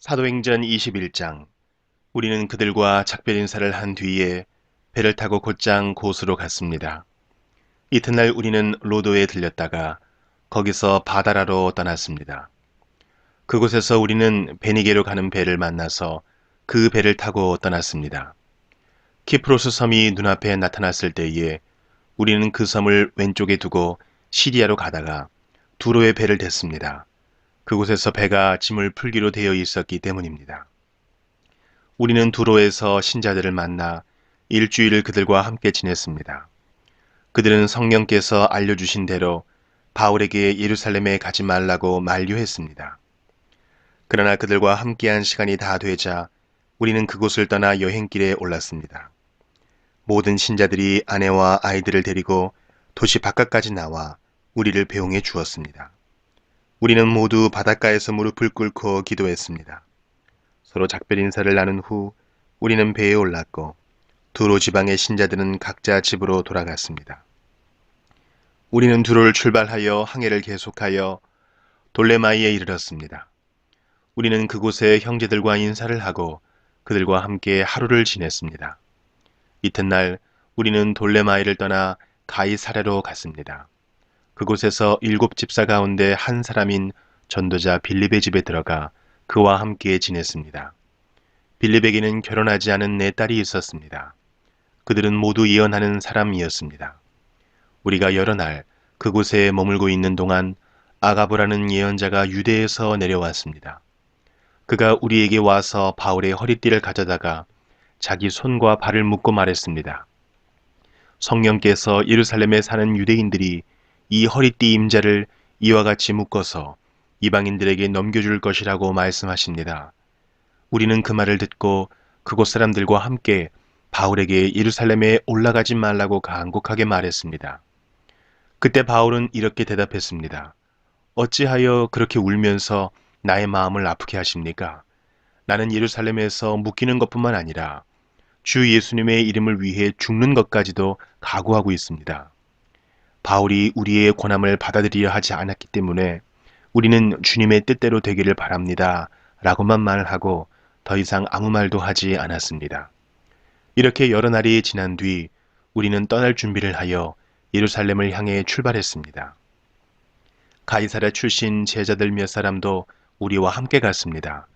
사도행전 21장. 우리는 그들과 작별 인사를 한 뒤에 배를 타고 곧장 고수로 갔습니다. 이튿날 우리는 로도에 들렸다가 거기서 바다라로 떠났습니다. 그곳에서 우리는 베니게로 가는 배를 만나서 그 배를 타고 떠났습니다. 키프로스 섬이 눈앞에 나타났을 때에 우리는 그 섬을 왼쪽에 두고 시리아로 가다가 두로의 배를 댔습니다. 그곳에서 배가 짐을 풀기로 되어 있었기 때문입니다. 우리는 두로에서 신자들을 만나 일주일을 그들과 함께 지냈습니다. 그들은 성령께서 알려주신 대로 바울에게 예루살렘에 가지 말라고 만류했습니다. 그러나 그들과 함께한 시간이 다 되자 우리는 그곳을 떠나 여행길에 올랐습니다. 모든 신자들이 아내와 아이들을 데리고 도시 바깥까지 나와 우리를 배웅해 주었습니다. 우리는 모두 바닷가에서 무릎을 꿇고 기도했습니다. 서로 작별 인사를 나눈 후 우리는 배에 올랐고 두로 지방의 신자들은 각자 집으로 돌아갔습니다. 우리는 두로를 출발하여 항해를 계속하여 돌레마이에 이르렀습니다. 우리는 그곳에 형제들과 인사를 하고 그들과 함께 하루를 지냈습니다. 이튿날 우리는 돌레마이를 떠나 가이사랴로 갔습니다. 그곳에서 7집사 가운데 한 사람인 전도자 빌립의 집에 들어가 그와 함께 지냈습니다. 빌립에게는 결혼하지 않은 네 딸이 있었습니다. 그들은 모두 예언하는 사람이었습니다. 우리가 여러 날 그곳에 머물고 있는 동안 아가보라는 예언자가 유대에서 내려왔습니다. 그가 우리에게 와서 바울의 허리띠를 가져다가 자기 손과 발을 묶고 말했습니다. 성령께서 예루살렘에 사는 유대인들이 이 허리띠 임자를 이와 같이 묶어서 이방인들에게 넘겨줄 것이라고 말씀하십니다. 우리는 그 말을 듣고 그곳 사람들과 함께 바울에게 예루살렘에 올라가지 말라고 간곡하게 말했습니다. 그때 바울은 이렇게 대답했습니다. 어찌하여 그렇게 울면서 나의 마음을 아프게 하십니까? 나는 예루살렘에서 묶이는 것뿐만 아니라 주 예수님의 이름을 위해 죽는 것까지도 각오하고 있습니다. 바울이 우리의 권함을 받아들이려 하지 않았기 때문에 우리는 주님의 뜻대로 되기를 바랍니다. 라고만 말하고 더 이상 아무 말도 하지 않았습니다. 이렇게 여러 날이 지난 뒤 우리는 떠날 준비를 하여 예루살렘을 향해 출발했습니다. 가이사랴 출신 제자들 몇 사람도 우리와 함께 갔습니다.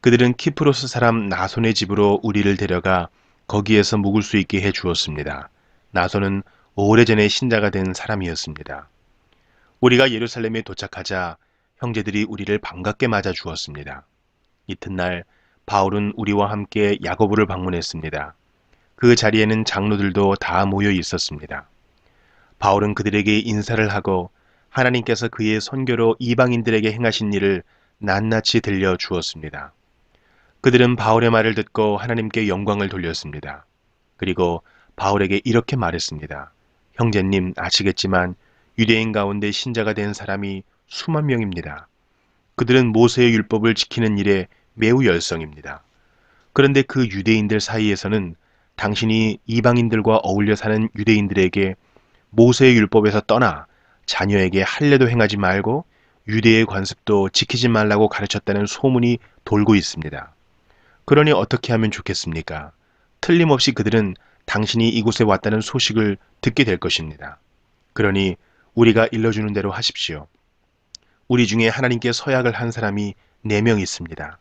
그들은 키프로스 사람 나손의 집으로 우리를 데려가 거기에서 묵을 수 있게 해 주었습니다. 나손은 오래전에 신자가 된 사람이었습니다. 우리가 예루살렘에 도착하자 형제들이 우리를 반갑게 맞아 주었습니다. 이튿날 바울은 우리와 함께 야고보를 방문했습니다. 그 자리에는 장로들도 다 모여 있었습니다. 바울은 그들에게 인사를 하고 하나님께서 그의 선교로 이방인들에게 행하신 일을 낱낱이 들려 주었습니다. 그들은 바울의 말을 듣고 하나님께 영광을 돌렸습니다. 그리고 바울에게 이렇게 말했습니다. 형제님 아시겠지만 유대인 가운데 신자가 된 사람이 수만 명입니다. 그들은 모세의 율법을 지키는 일에 매우 열성입니다. 그런데 그 유대인들 사이에서는 당신이 이방인들과 어울려 사는 유대인들에게 모세의 율법에서 떠나 자녀에게 할례도 행하지 말고 유대의 관습도 지키지 말라고 가르쳤다는 소문이 돌고 있습니다. 그러니 어떻게 하면 좋겠습니까? 틀림없이 그들은 당신이 이곳에 왔다는 소식을 듣게 될 것입니다. 그러니 우리가 일러주는 대로 하십시오. 우리 중에 하나님께 서약을 한 사람이 4명 있습니다.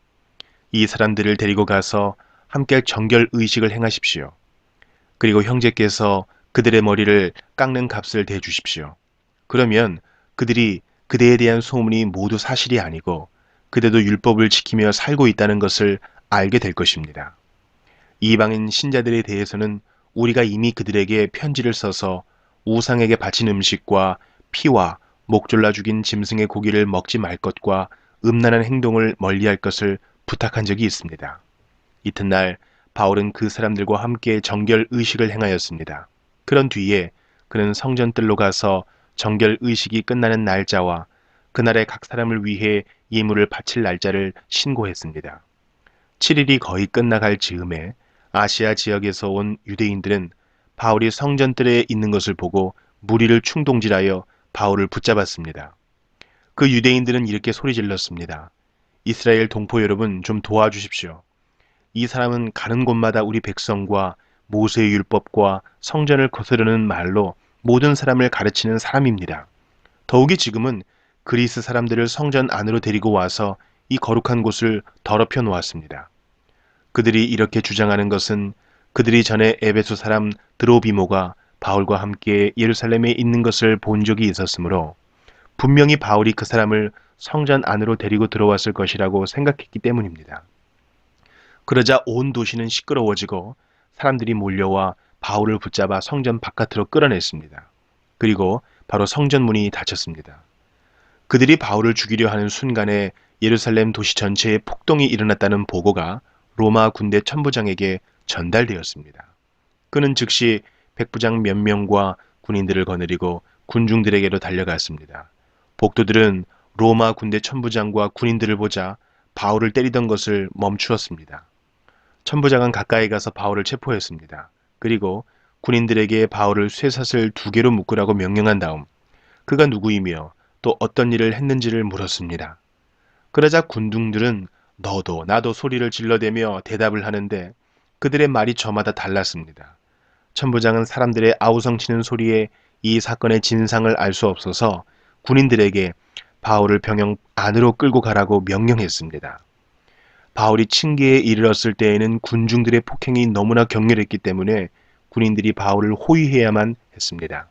이 사람들을 데리고 가서 함께 정결 의식을 행하십시오. 그리고 형제께서 그들의 머리를 깎는 값을 대주십시오. 그러면 그들이 그대에 대한 소문이 모두 사실이 아니고 그대도 율법을 지키며 살고 있다는 것을 알게 될 것입니다. 이방인 신자들에 대해서는 우리가 이미 그들에게 편지를 써서 우상에게 바친 음식과 피와 목 졸라 죽인 짐승의 고기를 먹지 말 것과 음란한 행동을 멀리할 것을 부탁한 적이 있습니다. 이튿날 바울은 그 사람들과 함께 정결 의식을 행하였습니다. 그런 뒤에 그는 성전뜰로 가서 정결 의식이 끝나는 날짜와 그날의 각 사람을 위해 예물을 바칠 날짜를 신고했습니다. 7일이 거의 끝나갈 즈음에 아시아 지역에서 온 유대인들은 바울이 성전뜰에 있는 것을 보고 무리를 충동질하여 바울을 붙잡았습니다. 그 유대인들은 이렇게 소리질렀습니다. 이스라엘 동포 여러분 좀 도와주십시오. 이 사람은 가는 곳마다 우리 백성과 모세의 율법과 성전을 거스르는 말로 모든 사람을 가르치는 사람입니다. 더욱이 지금은 그리스 사람들을 성전 안으로 데리고 와서 이 거룩한 곳을 더럽혀 놓았습니다. 그들이 이렇게 주장하는 것은 그들이 전에 에베소 사람 드로비모가 바울과 함께 예루살렘에 있는 것을 본 적이 있었으므로 분명히 바울이 그 사람을 성전 안으로 데리고 들어왔을 것이라고 생각했기 때문입니다. 그러자 온 도시는 시끄러워지고 사람들이 몰려와 바울을 붙잡아 성전 바깥으로 끌어냈습니다. 그리고 바로 성전 문이 닫혔습니다. 그들이 바울을 죽이려 하는 순간에 예루살렘 도시 전체에 폭동이 일어났다는 보고가 로마 군대 천부장에게 전달되었습니다. 그는 즉시 백부장 몇 명과 군인들을 거느리고 군중들에게로 달려갔습니다. 복도들은 로마 군대 천부장과 군인들을 보자 바울을 때리던 것을 멈추었습니다. 천부장은 가까이 가서 바울을 체포했습니다. 그리고 군인들에게 바울을 쇠사슬 2개로 묶으라고 명령한 다음 그가 누구이며 또 어떤 일을 했는지를 물었습니다. 그러자 군중들은 너도 나도 소리를 질러대며 대답을 하는데 그들의 말이 저마다 달랐습니다. 천부장은 사람들의 아우성치는 소리에 이 사건의 진상을 알 수 없어서 군인들에게 바울을 병영 안으로 끌고 가라고 명령했습니다. 바울이 층계에 이르렀을 때에는 군중들의 폭행이 너무나 격렬했기 때문에 군인들이 바울을 호위해야만 했습니다.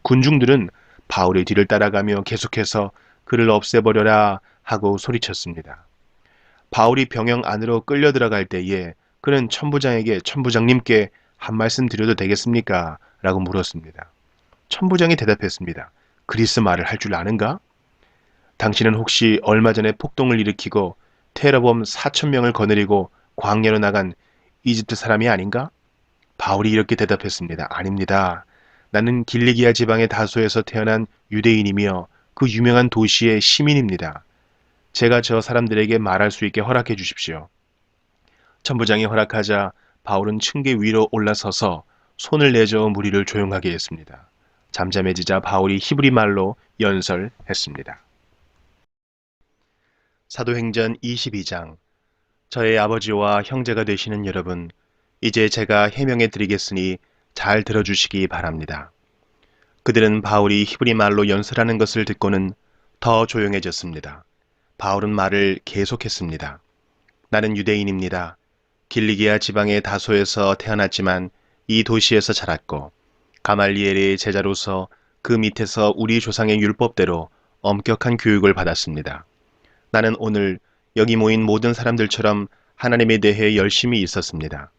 군중들은 바울의 뒤를 따라가며 계속해서 그를 없애버려라 하고 소리쳤습니다. 바울이 병영 안으로 끌려 들어갈 때에 그는 천부장님께 한 말씀 드려도 되겠습니까? 라고 물었습니다. 천부장이 대답했습니다. 그리스 말을 할 줄 아는가? 당신은 혹시 얼마 전에 폭동을 일으키고 테러범 4,000명을 거느리고 광야로 나간 이집트 사람이 아닌가? 바울이 이렇게 대답했습니다. 아닙니다. 나는 길리기아 지방의 다소에서 태어난 유대인이며 그 유명한 도시의 시민입니다. 제가 저 사람들에게 말할 수 있게 허락해 주십시오. 천부장이 허락하자 바울은 층계 위로 올라서서 손을 내저어 무리를 조용하게 했습니다. 잠잠해지자 바울이 히브리 말로 연설했습니다. 사도행전 22장. 저의 아버지와 형제가 되시는 여러분, 이제 제가 해명해 드리겠으니 잘 들어주시기 바랍니다. 그들은 바울이 히브리 말로 연설하는 것을 듣고는 더 조용해졌습니다. 바울은 말을 계속했습니다. 나는 유대인입니다. 길리기아 지방의 다소에서 태어났지만 이 도시에서 자랐고 가말리엘의 제자로서 그 밑에서 우리 조상의 율법대로 엄격한 교육을 받았습니다. 나는 오늘 여기 모인 모든 사람들처럼 하나님에 대해 열심히 있었습니다.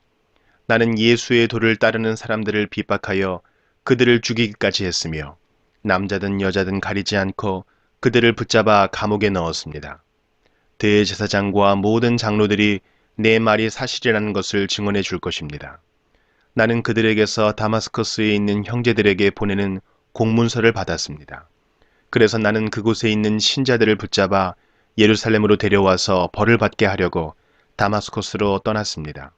나는 예수의 도를 따르는 사람들을 핍박하여 그들을 죽이기까지 했으며 남자든 여자든 가리지 않고 그들을 붙잡아 감옥에 넣었습니다. 대제사장과 모든 장로들이 내 말이 사실이라는 것을 증언해 줄 것입니다. 나는 그들에게서 다마스커스에 있는 형제들에게 보내는 공문서를 받았습니다. 그래서 나는 그곳에 있는 신자들을 붙잡아 예루살렘으로 데려와서 벌을 받게 하려고 다마스커스로 떠났습니다.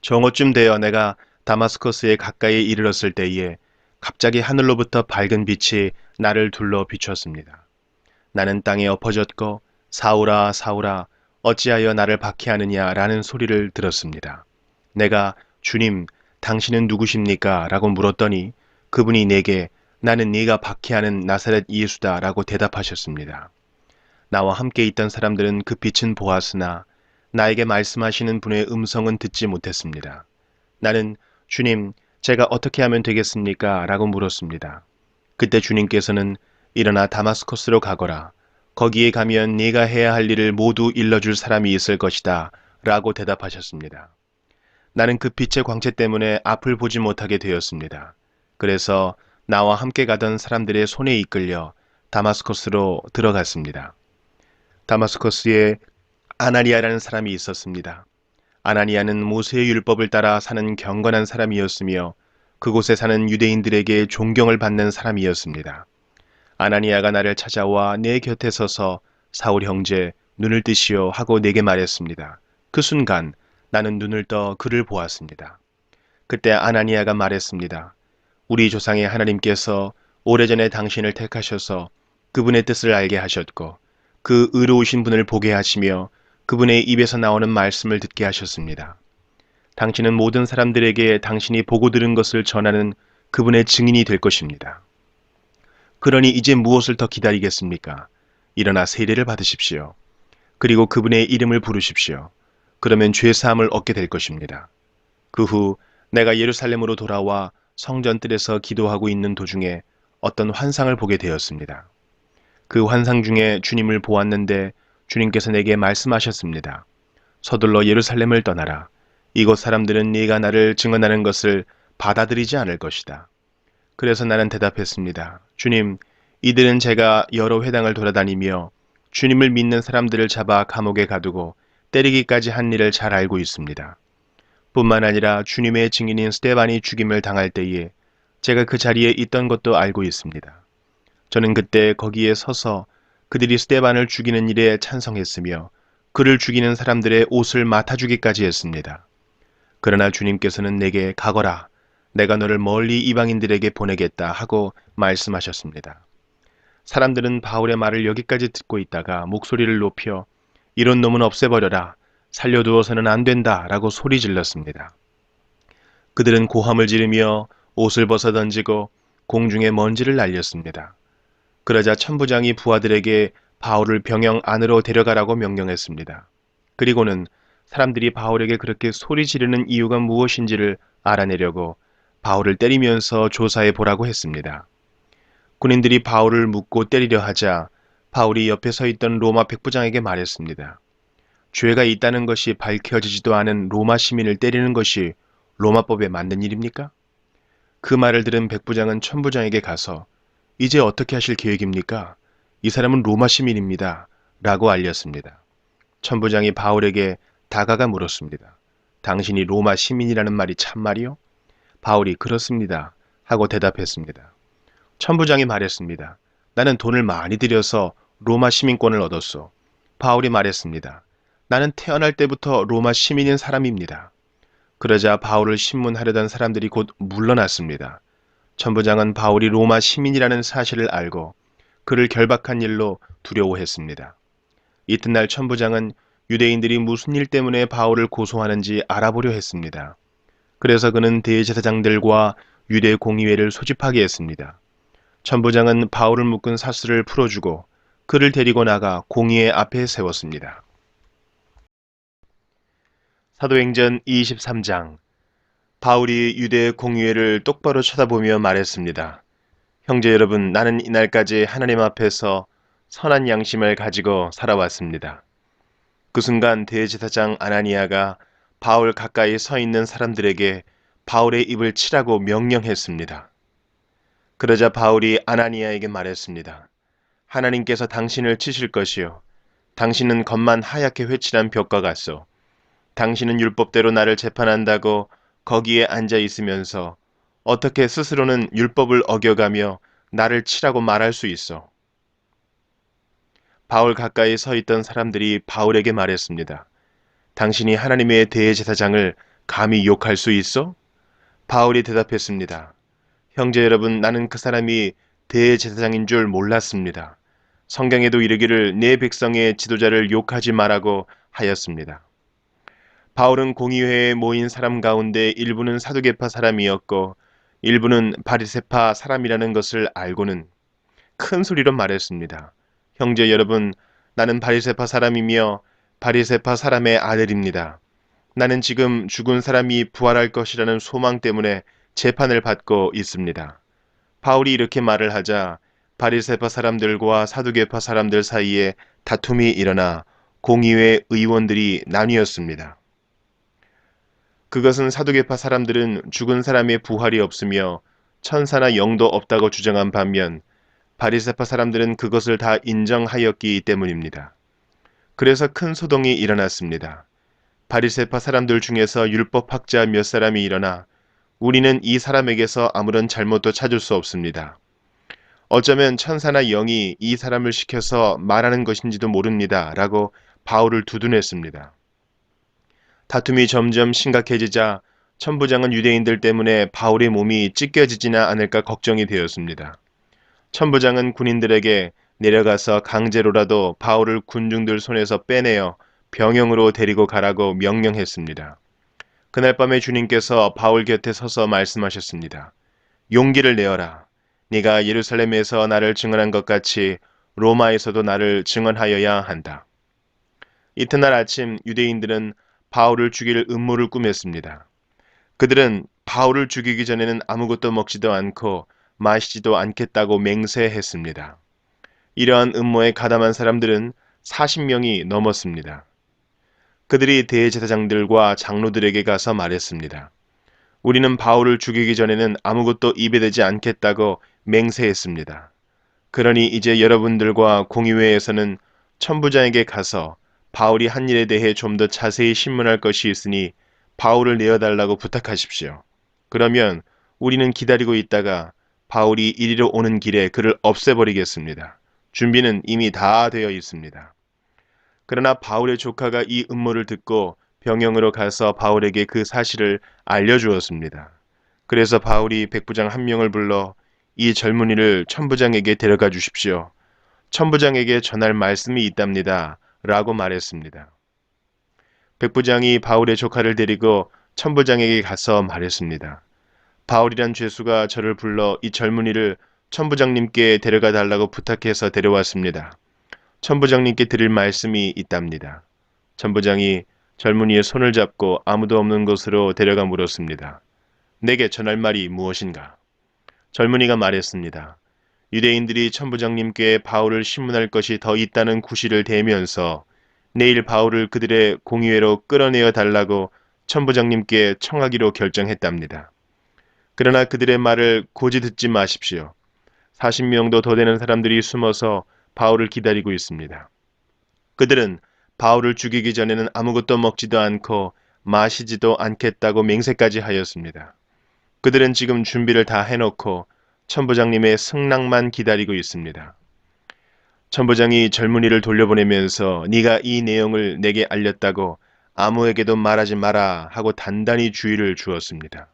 정오쯤 되어 내가 다마스커스에 가까이 이르렀을 때에 갑자기 하늘로부터 밝은 빛이 나를 둘러 비추었습니다. 나는 땅에 엎어졌고 사울아 사울아 어찌하여 나를 박해하느냐 라는 소리를 들었습니다. 내가 주님 당신은 누구십니까? 라고 물었더니 그분이 내게 나는 네가 박해하는 나사렛 예수다 라고 대답하셨습니다. 나와 함께 있던 사람들은 그 빛은 보았으나 나에게 말씀하시는 분의 음성은 듣지 못했습니다. 나는 주님, 제가 어떻게 하면 되겠습니까? 라고 물었습니다. 그때 주님께서는 일어나 다마스커스로 가거라. 거기에 가면 네가 해야 할 일을 모두 일러줄 사람이 있을 것이다. 라고 대답하셨습니다. 나는 그 빛의 광채 때문에 앞을 보지 못하게 되었습니다. 그래서 나와 함께 가던 사람들의 손에 이끌려 다마스커스로 들어갔습니다. 다마스커스에 아나니아라는 사람이 있었습니다. 아나니아는 모세의 율법을 따라 사는 경건한 사람이었으며 그곳에 사는 유대인들에게 존경을 받는 사람이었습니다. 아나니아가 나를 찾아와 내 곁에 서서 사울 형제 눈을 뜨시오 하고 내게 말했습니다. 그 순간 나는 눈을 떠 그를 보았습니다. 그때 아나니아가 말했습니다. 우리 조상의 하나님께서 오래전에 당신을 택하셔서 그분의 뜻을 알게 하셨고 그 의로우신 분을 보게 하시며 그분의 입에서 나오는 말씀을 듣게 하셨습니다. 당신은 모든 사람들에게 당신이 보고 들은 것을 전하는 그분의 증인이 될 것입니다. 그러니 이제 무엇을 더 기다리겠습니까? 일어나 세례를 받으십시오. 그리고 그분의 이름을 부르십시오. 그러면 죄 사함을 얻게 될 것입니다. 그 후 내가 예루살렘으로 돌아와 성전 뜰에서 기도하고 있는 도중에 어떤 환상을 보게 되었습니다. 그 환상 중에 주님을 보았는데 주님께서 내게 말씀하셨습니다. 서둘러 예루살렘을 떠나라. 이곳 사람들은 네가 나를 증언하는 것을 받아들이지 않을 것이다. 그래서 나는 대답했습니다. 주님, 이들은 제가 여러 회당을 돌아다니며 주님을 믿는 사람들을 잡아 감옥에 가두고 때리기까지 한 일을 잘 알고 있습니다. 뿐만 아니라 주님의 증인인 스데반이 죽임을 당할 때에 제가 그 자리에 있던 것도 알고 있습니다. 저는 그때 거기에 서서 그들이 스데반을 죽이는 일에 찬성했으며 그를 죽이는 사람들의 옷을 맡아주기까지 했습니다. 그러나 주님께서는 내게 가거라. 내가 너를 멀리 이방인들에게 보내겠다 하고 말씀하셨습니다. 사람들은 바울의 말을 여기까지 듣고 있다가 목소리를 높여 이런 놈은 없애버려라. 살려두어서는 안 된다 라고 소리 질렀습니다. 그들은 고함을 지르며 옷을 벗어 던지고 공중에 먼지를 날렸습니다. 그러자 천부장이 부하들에게 바울을 병영 안으로 데려가라고 명령했습니다. 그리고는 사람들이 바울에게 그렇게 소리 지르는 이유가 무엇인지를 알아내려고 바울을 때리면서 조사해 보라고 했습니다. 군인들이 바울을 묻고 때리려 하자 바울이 옆에 서 있던 로마 백부장에게 말했습니다. 죄가 있다는 것이 밝혀지지도 않은 로마 시민을 때리는 것이 로마법에 맞는 일입니까? 그 말을 들은 백부장은 천부장에게 가서 이제 어떻게 하실 계획입니까? 이 사람은 로마 시민입니다. 라고 알렸습니다. 천부장이 바울에게 다가가 물었습니다. 당신이 로마 시민이라는 말이 참말이요? 바울이 그렇습니다. 하고 대답했습니다. 천부장이 말했습니다. 나는 돈을 많이 들여서 로마 시민권을 얻었소. 바울이 말했습니다. 나는 태어날 때부터 로마 시민인 사람입니다. 그러자 바울을 신문하려던 사람들이 곧 물러났습니다. 천부장은 바울이 로마 시민이라는 사실을 알고 그를 결박한 일로 두려워했습니다. 이튿날 천부장은 유대인들이 무슨 일 때문에 바울을 고소하는지 알아보려 했습니다. 그래서 그는 대제사장들과 유대 공의회를 소집하게 했습니다. 천부장은 바울을 묶은 사슬을 풀어주고 그를 데리고 나가 공의회 앞에 세웠습니다. 사도행전 23장 바울이 유대 공의회를 똑바로 쳐다보며 말했습니다. 형제 여러분, 나는 이날까지 하나님 앞에서 선한 양심을 가지고 살아왔습니다. 그 순간 대제사장 아나니아가 바울 가까이 서 있는 사람들에게 바울의 입을 치라고 명령했습니다. 그러자 바울이 아나니아에게 말했습니다. 하나님께서 당신을 치실 것이요. 당신은 겉만 하얗게 회칠한 벽과 같소. 당신은 율법대로 나를 재판한다고 거기에 앉아 있으면서 어떻게 스스로는 율법을 어겨가며 나를 치라고 말할 수 있어. 바울 가까이 서 있던 사람들이 바울에게 말했습니다. 당신이 하나님의 대제사장을 감히 욕할 수 있어? 바울이 대답했습니다. 형제 여러분, 나는 그 사람이 대제사장인 줄 몰랐습니다. 성경에도 이르기를 내 백성의 지도자를 욕하지 말라고 하였습니다. 바울은 공의회에 모인 사람 가운데 일부는 사두개파 사람이었고 일부는 바리새파 사람이라는 것을 알고는 큰 소리로 말했습니다. 형제 여러분, 나는 바리새파 사람이며 바리새파 사람의 아들입니다. 나는 지금 죽은 사람이 부활할 것이라는 소망 때문에 재판을 받고 있습니다. 바울이 이렇게 말을 하자 바리새파 사람들과 사두개파 사람들 사이에 다툼이 일어나 공의회 의원들이 나뉘었습니다. 그것은 사두개파 사람들은 죽은 사람의 부활이 없으며 천사나 영도 없다고 주장한 반면 바리새파 사람들은 그것을 다 인정하였기 때문입니다. 그래서 큰 소동이 일어났습니다. 바리새파 사람들 중에서 율법학자 몇 사람이 일어나 우리는 이 사람에게서 아무런 잘못도 찾을 수 없습니다. 어쩌면 천사나 영이 이 사람을 시켜서 말하는 것인지도 모릅니다. 라고 바울을 두둔했습니다. 다툼이 점점 심각해지자 천부장은 유대인들 때문에 바울의 몸이 찢겨지지나 않을까 걱정이 되었습니다. 천부장은 군인들에게 내려가서 강제로라도 바울을 군중들 손에서 빼내어 병영으로 데리고 가라고 명령했습니다. 그날 밤에 주님께서 바울 곁에 서서 말씀하셨습니다. 용기를 내어라. 네가 예루살렘에서 나를 증언한 것 같이 로마에서도 나를 증언하여야 한다. 이튿날 아침 유대인들은 바울을 죽일 음모를 꾸몄습니다. 그들은 바울을 죽이기 전에는 아무것도 먹지도 않고 마시지도 않겠다고 맹세했습니다. 이러한 음모에 가담한 사람들은 40명이 넘었습니다. 그들이 대제사장들과 장로들에게 가서 말했습니다. 우리는 바울을 죽이기 전에는 아무것도 입에 대지 않겠다고 맹세했습니다. 그러니 이제 여러분들과 공의회에서는 천부장에게 가서 바울이 한 일에 대해 좀 더 자세히 신문할 것이 있으니 바울을 내어달라고 부탁하십시오. 그러면 우리는 기다리고 있다가 바울이 이리로 오는 길에 그를 없애버리겠습니다. 준비는 이미 다 되어 있습니다. 그러나 바울의 조카가 이 음모를 듣고 병영으로 가서 바울에게 그 사실을 알려주었습니다. 그래서 바울이 백부장 한 명을 불러 이 젊은이를 천부장에게 데려가 주십시오. 천부장에게 전할 말씀이 있답니다. 라고 말했습니다. 백부장이 바울의 조카를 데리고 천부장에게 가서 말했습니다. 바울이란 죄수가 저를 불러 이 젊은이를 천부장님께 데려가 달라고 부탁해서 데려왔습니다. 천부장님께 드릴 말씀이 있답니다. 천부장이 젊은이의 손을 잡고 아무도 없는 곳으로 데려가 물었습니다. 내게 전할 말이 무엇인가? 젊은이가 말했습니다. 유대인들이 천부장님께 바울을 신문할 것이 더 있다는 구실을 대면서 내일 바울을 그들의 공의회로 끌어내어 달라고 천부장님께 청하기로 결정했답니다. 그러나 그들의 말을 고지 듣지 마십시오. 40명도 더 되는 사람들이 숨어서 바울을 기다리고 있습니다. 그들은 바울을 죽이기 전에는 아무것도 먹지도 않고 마시지도 않겠다고 맹세까지 하였습니다. 그들은 지금 준비를 다 해놓고 천부장님의 승낙만 기다리고 있습니다. 천부장이 젊은이를 돌려보내면서 네가 이 내용을 내게 알렸다고 아무에게도 말하지 마라 하고 단단히 주의를 주었습니다.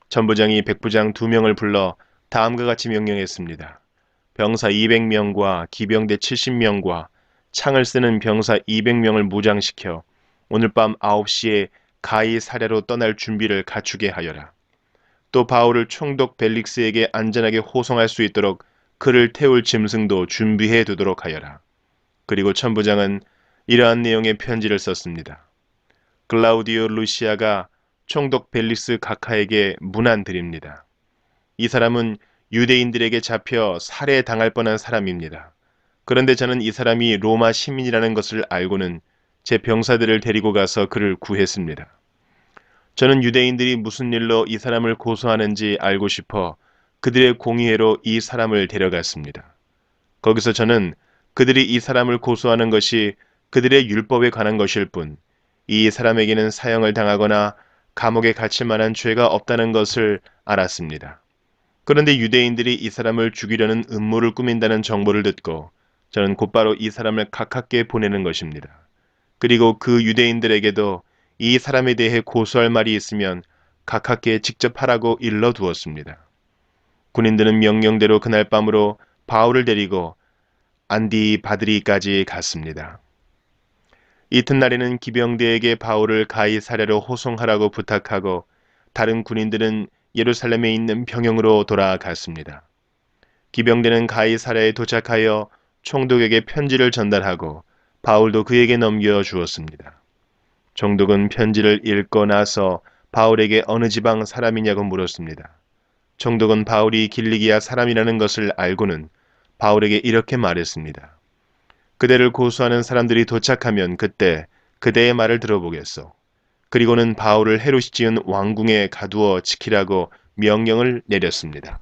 천부장이 백부장 2명을 불러 다음과 같이 명령했습니다. 병사 200명과 기병대 70명과 창을 쓰는 병사 200명을 무장시켜 오늘 밤 9시에 가히 사랴로 떠날 준비를 갖추게 하여라. 또 바울을 총독 벨릭스에게 안전하게 호송할 수 있도록 그를 태울 짐승도 준비해 두도록 하여라. 그리고 천부장은 이러한 내용의 편지를 썼습니다. 글라우디오 루시아가 총독 벨릭스 각하에게 문안드립니다. 이 사람은 유대인들에게 잡혀 살해당할 뻔한 사람입니다. 그런데 저는 이 사람이 로마 시민이라는 것을 알고는 제 병사들을 데리고 가서 그를 구했습니다. 저는 유대인들이 무슨 일로 이 사람을 고소하는지 알고 싶어 그들의 공의회로 이 사람을 데려갔습니다. 거기서 저는 그들이 이 사람을 고소하는 것이 그들의 율법에 관한 것일 뿐, 이 사람에게는 사형을 당하거나 감옥에 갇힐 만한 죄가 없다는 것을 알았습니다. 그런데 유대인들이 이 사람을 죽이려는 음모를 꾸민다는 정보를 듣고 저는 곧바로 이 사람을 가깝게 보내는 것입니다. 그리고 그 유대인들에게도 이 사람에 대해 고소할 말이 있으면 가깝게 직접 하라고 일러두었습니다. 군인들은 명령대로 그날 밤으로 바울을 데리고 안디바드리까지 갔습니다. 이튿날에는 기병대에게 바울을 가이사랴로 호송하라고 부탁하고 다른 군인들은 예루살렘에 있는 병영으로 돌아갔습니다. 기병대는 가이사랴에 도착하여 총독에게 편지를 전달하고 바울도 그에게 넘겨주었습니다. 총독은 편지를 읽고 나서 바울에게 어느 지방 사람이냐고 물었습니다. 총독은 바울이 길리기아 사람이라는 것을 알고는 바울에게 이렇게 말했습니다. 그대를 고소하는 사람들이 도착하면 그때 그대의 말을 들어보겠소. 그리고는 바울을 헤롯이 지은 왕궁에 가두어 지키라고 명령을 내렸습니다.